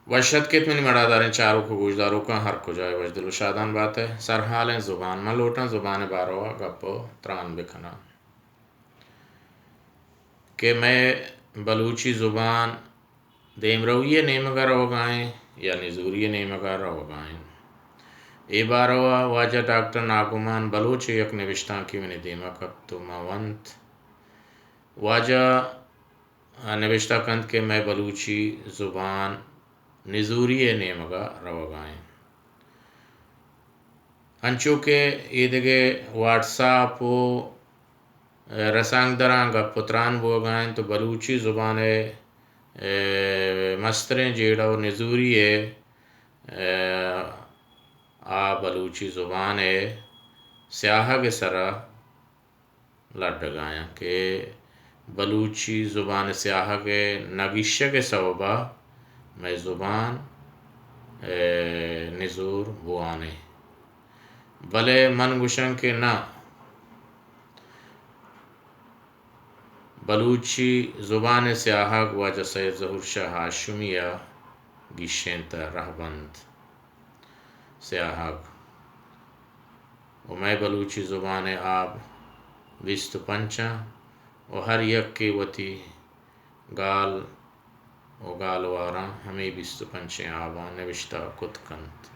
وشت کتنی مڑا داریں چاروں کو گوشداروں کا ہر کو جائے وجدل و شادان بات ہے سرحالیں زبان میں لوٹاں زبان باروا گپو تران بکھنا کہ میں بلوچی زبان دیم رویے نیمگا رو گائیں یا نزوری نیمگا رو گائیں ای باروا واجہ ڈاکٹر ناگمان بلوچ یک نوشتاں کی منی دیما کب تو مونت واجہ نوشتہ کند کہ میں بلوچی زبان نزوری نیمگا رو گائیں انچو کہ ایدگے واٹس ایپ و رسانگ درانگ پتران بو گائیں تو بلوچی زبان مستریں جیڑا و نزوری آ بلوچی زبان سیاہ کے سرا لڈ گائیں کہ بلوچی زبان سیاہ کے نگیشہ کے سببا میں زبان نزور بوانے بلے من گوشن کہ نہ بلوچی زبان سیاہ واجہ سید ظہور شاہ ہاشمیہ گیشیں تا رہبند سیاہ و میں بلوچی زبان آب 25 و ہر یک کے وتی گال و گالواراں ہمیں 25 آباں نوشتہ کت کنت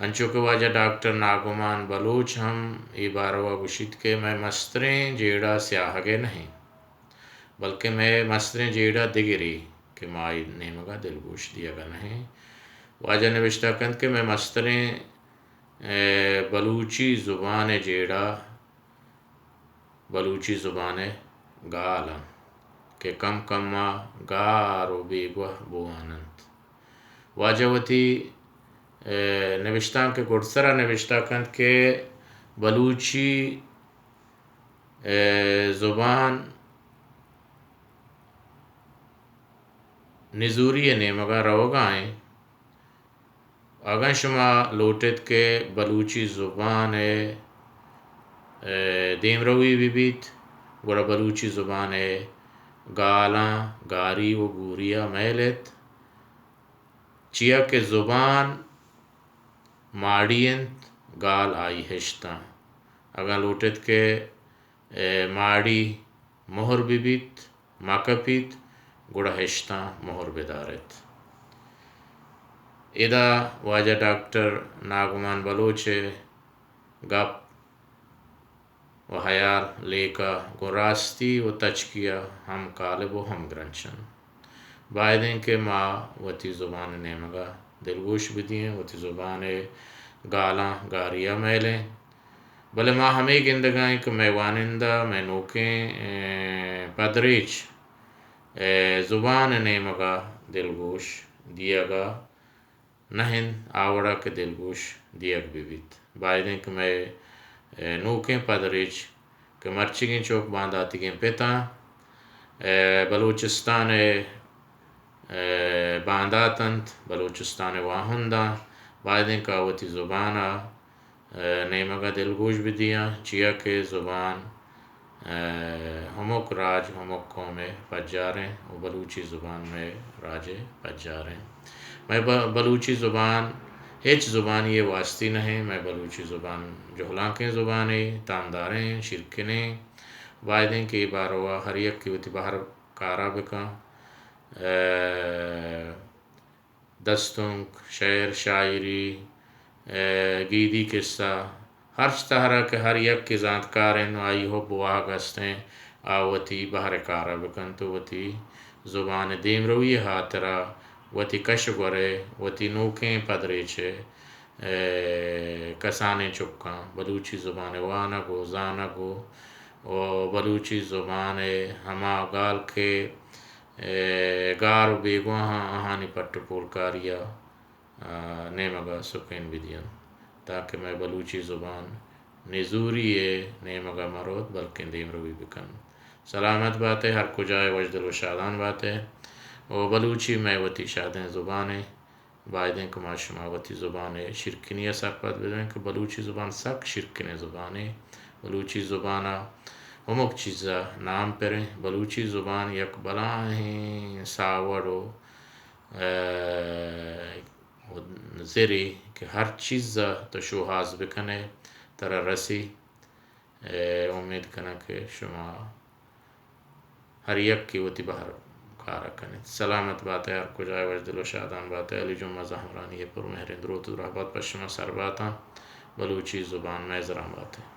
انچو کہ واجہ ڈاکٹر ناگمان بلوچ ہم ای باروا گوشت کہ میں مستریں جیڑا سیاہ گے نہیں بلکہ میں مستریں جیڑا دگری کہ مائی نیمگا دل گوش دیا گا نہیں واجہ نوشتہ کند کہ میں مستریں بلوچی زبان جیڑا بلوچی زبان گالا کہ کم کم گارو بیگوہ بوانند واجہ وتی نوشتاں کے گڑسرہ نوشتہ کند کہ بلوچی زبان نزوری نیمگا رو گائیں اگن شما لوٹت کہ بلوچی زبان دیم روی بھی بیت گوڑا بلوچی زبان گالاں گاری و گوریا میلت چیا کہ زبان ماڑینت گال آئی ہشتاں اگن لوٹت کہ ماڑی مہر بھی بیت مکپیت گوڑا ہشتاں مہر بدارت ادا واجہ ڈاکٹر ناگمان بلوچ گپ و حیال لیکا گو راستی و تچکیا ہم کالب و ہم گرنچن بائدیں کہ ماں وتی زبان نیمگا دلگوش بدیں وتی زبان گالاں گاریا میلیں بلے ماں ہمیں گندگائیں کہ میں وانندہ میں نوکیں پدریچ زبان نیمگا دلگوش دیا گا نہن آوڑا کے دلگوش دیگ بھی بیت بائدیں کہ میں نوکیں پدریچ کہ مرچگیں چوک بانداتی گیں پیتاں بلوچستان بانداتنت بلوچستان واہنداں بائدیں کہ آوتی زبانہ نیمگا دلگوش بھی دیاں چیا کہ زبان ہموک راج ہموک قوم پجاریں و بلوچی زبان میں راج پجاریں میں بلوچی زبان ہیچ زبان یہ واسطی نہیں میں بلوچی زبان جہلانکیں زبانیں تانداریں شرکنیں وائدیں کہ باروا ہر یک کی وتی باہر کارا بکاں دستنک شعر شاعری گیدی قصہ ہر طرح کے ہر یک کی زانتکاریں آئی ہو بواہ گستیں آوتی باہر کارا بکن تو وتی زبان دیم روی ہاترا وتی کش گورے وتی نوکیں پدریچے کسانے چکاں بلوچی زبان وانگو زانگو و بلوچی زبان ہما گال کے گار و بیگواہاں آہانی پٹ پولکاریا نیمگا سکین بدین تاکہ میں بلوچی زبان نزوری نیمگا مرود بلکہ دیم روی بکن سلامت بات ہے ہر کجائے وجدل و شادان بات ہے و بلوچی میں وتی شادیں زبانیں بائدیں کہ ما شما وتی زبان شرکنی سک پت بدیں کہ بلوچی زبان سک شرکن زبانیں بلوچی زبانہ ہموک چیزا نام پریں بلوچی زبان یک بلاہیں ساوڑ و زری که هر چیز تو شوهاز بکنه ترا رسی. امید کنه که شما ہر یک کی وتی بہر کارا کنید. سلامت بات ہے ہر کجائے وجہ دل و شادان بات ہے. علی جمعہ زہرانی پر مہر درود و رحمت پشما سر باتاں بلوچی زبان میں زرام بات ہے.